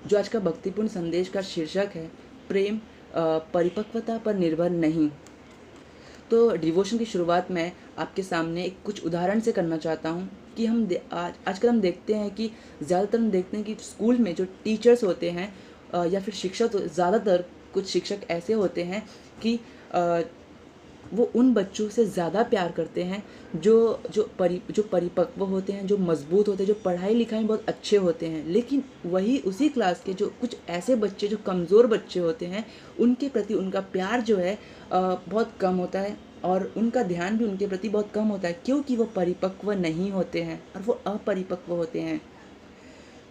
जो आज का भक्तिपूर्ण संदेश का शीर्षक है, प्रेम परिपक्वता पर निर्भर नहीं। तो डिवोशन की शुरुआत मैं आपके सामने एक कुछ उदाहरण से करना चाहता हूँ कि आजकल हम देखते हैं कि ज़्यादातर हम देखते हैं कि स्कूल में जो टीचर्स होते हैं या फिर शिक्षक, ज़्यादातर कुछ शिक्षक ऐसे होते हैं कि अ, वो उन बच्चों से ज़्यादा प्यार करते हैं जो जो परिपक्व होते हैं, जो मजबूत होते हैं, जो पढ़ाई लिखाई में बहुत अच्छे होते हैं। लेकिन वही उसी क्लास के जो कुछ ऐसे बच्चे जो कमज़ोर बच्चे होते हैं, उनके प्रति उनका प्यार जो है बहुत कम होता है और उनका ध्यान भी उनके प्रति बहुत कम होता है, क्योंकि वो परिपक्व नहीं होते हैं और वो अपरिपक्व होते हैं।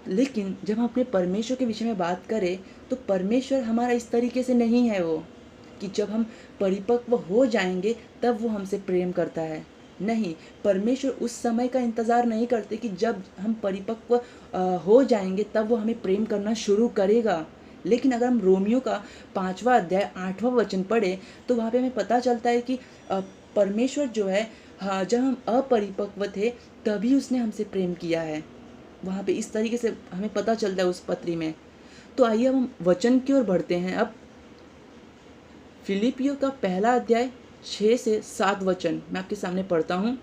लेकिन जब हम अपने परमेश्वर के विषय में बात करें, तो परमेश्वर हमारा इस तरीके से नहीं है वो, कि जब हम परिपक्व हो जाएंगे तब वो हमसे प्रेम करता है। नहीं, परमेश्वर उस समय का इंतज़ार नहीं करते कि जब हम परिपक्व हो जाएंगे तब वो हमें प्रेम करना शुरू करेगा। लेकिन अगर हम रोमियो का 5वां अध्याय 8वां वचन पढ़े, तो वहाँ पे हमें पता चलता है कि परमेश्वर जो है, हाँ, जब हम अपरिपक्व थे तभी उसने हमसे प्रेम किया है। वहाँ पे इस तरीके से हमें पता चलता है उस पत्री में। तो आइए अब हम वचन की ओर बढ़ते हैं। अब फिलिपियों का पहला अध्याय 6 से 7 वचन मैं आपके सामने पढ़ता हूँ।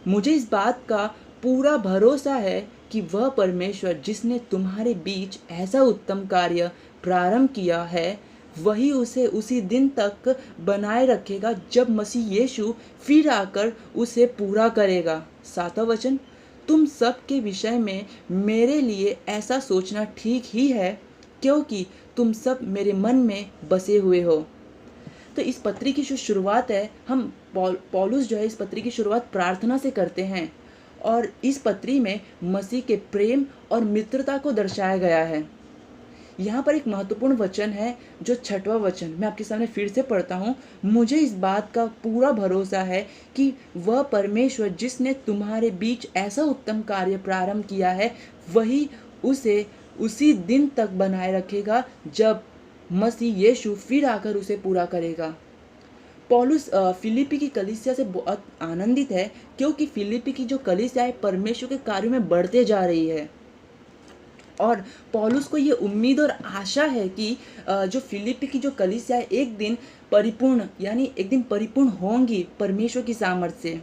मुझे इस बात का पूरा भरोसा है कि वह परमेश्वर जिसने तुम्हारे बीच ऐसा उत्तम कार्य प्रारंभ किया है, वही उसे उसी दिन तक बनाए रखेगा जब मसीह यीशु फिर आकर उसे पूरा करेगा। 7वां वचन, तुम सब के विषय में मेरे लिए ऐसा सोचना ठीक ही है, क्योंकि तुम सब मेरे मन में बसे हुए हो। तो इस पत्री की जो शुरुआत है, हम पौलुस जो है इस पत्री की शुरुआत प्रार्थना से करते हैं और इस पत्री में मसीह के प्रेम और मित्रता को दर्शाया गया है। यहाँ पर एक महत्वपूर्ण वचन है, जो 6वां वचन मैं आपके सामने फिर से पढ़ता हूँ। मुझे इस बात का पूरा भरोसा है कि वह परमेश्वर जिसने तुम्हारे बीच ऐसा उत्तम कार्य प्रारंभ किया है, वही उसे उसी दिन तक बनाए रखेगा जब मसीह यीशु फिर आकर उसे पूरा करेगा। पौलुस फिलिपी की कलीसिया से बहुत आनंदित है, क्योंकि फिलिपी की जो कलीसिया है परमेश्वर के कार्यों में बढ़ते जा रही है और पौलुस को ये उम्मीद और आशा है कि जो फिलिपी की जो कलीसिया है एक दिन परिपूर्ण, यानी एक दिन परिपूर्ण होंगी परमेश्वर की सामर्थ्य से।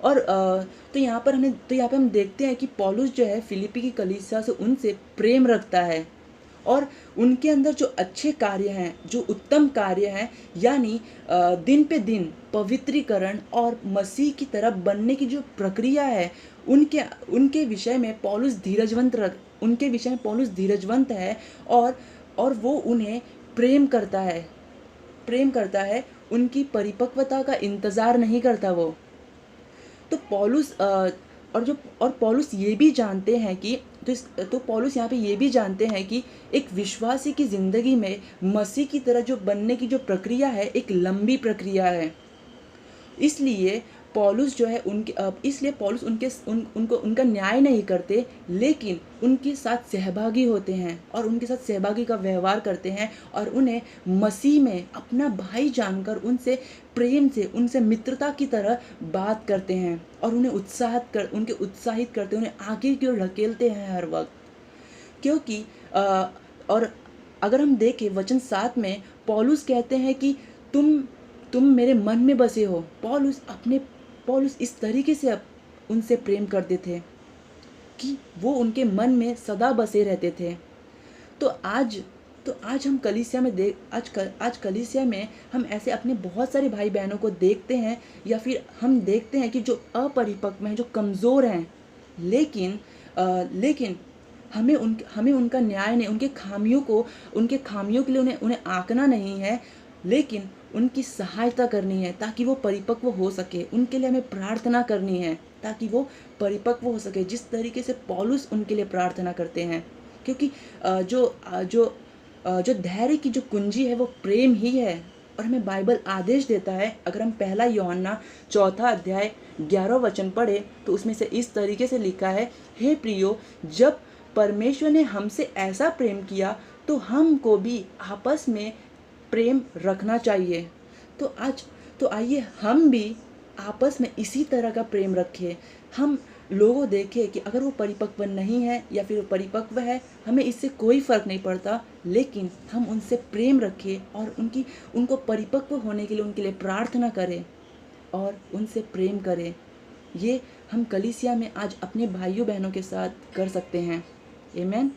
और तो यहाँ पर हम देखते हैं कि पौलुस जो है फिलिपी की कलीसिया से उनसे प्रेम रखता है और उनके अंदर जो अच्छे कार्य हैं, जो उत्तम कार्य हैं, यानी दिन पे दिन पवित्रीकरण और मसीह की तरफ बनने की जो प्रक्रिया है, उनके उनके विषय में पौलुस धीरजवंत है और वो उन्हें प्रेम करता है, उनकी परिपक्वता का इंतज़ार नहीं करता वो। तो पौलुस ये भी जानते हैं कि तो पौलुस यहाँ पे ये भी जानते हैं कि एक विश्वासी की ज़िंदगी में मसीह की तरह जो बनने की जो प्रक्रिया है, एक लंबी प्रक्रिया है। इसलिए पौलुस जो है इसलिए पौलुस उनको उनका न्याय नहीं करते, लेकिन उनके साथ सहभागी होते हैं और उनके साथ सहभागी का व्यवहार करते हैं और उन्हें मसीह में अपना भाई जानकर उनसे प्रेम से, उनसे मित्रता की तरह बात करते हैं और उन्हें उत्साहित करते, उन्हें आगे की ओर ढकेलते हैं हर वक्त। क्योंकि और अगर हम देखें वचन 7 में पौलुस कहते हैं कि तुम मेरे मन में बसे हो। पौलुस इस तरीके से उनसे प्रेम करते थे कि वो उनके मन में सदा बसे रहते थे। तो आज हम कलीसिया में आज कलीसिया में हम ऐसे अपने बहुत सारे भाई बहनों को देखते हैं, या फिर हम देखते हैं कि जो अपरिपक्व हैं, जो कमज़ोर हैं, लेकिन हमें उनका न्याय नहीं, उनके खामियों के लिए उन्हें आंकना नहीं है, लेकिन उनकी सहायता करनी है ताकि वो परिपक्व हो सके। उनके लिए हमें प्रार्थना करनी है ताकि वो परिपक्व हो सके, जिस तरीके से पौलुस उनके लिए प्रार्थना करते हैं। क्योंकि जो धैर्य की जो कुंजी है वो प्रेम ही है। और हमें बाइबल आदेश देता है, अगर हम 1 यूहन्ना 4 अध्याय 11 वचन पढ़े तो उसमें से इस तरीके से लिखा है, हे प्रियो, जब परमेश्वर ने हमसे ऐसा प्रेम किया तो हमको भी आपस में प्रेम रखना चाहिए। तो आइए हम भी आपस में इसी तरह का प्रेम रखें। लोगों देखें कि अगर वो परिपक्व नहीं है या फिर वो परिपक्व है, हमें इससे कोई फ़र्क नहीं पड़ता, लेकिन हम उनसे प्रेम रखें और उनको परिपक्व होने के लिए उनके लिए प्रार्थना करें और उनसे प्रेम करें। ये हम कलीसिया में आज अपने भाइयों बहनों के साथ कर सकते हैं। आमीन।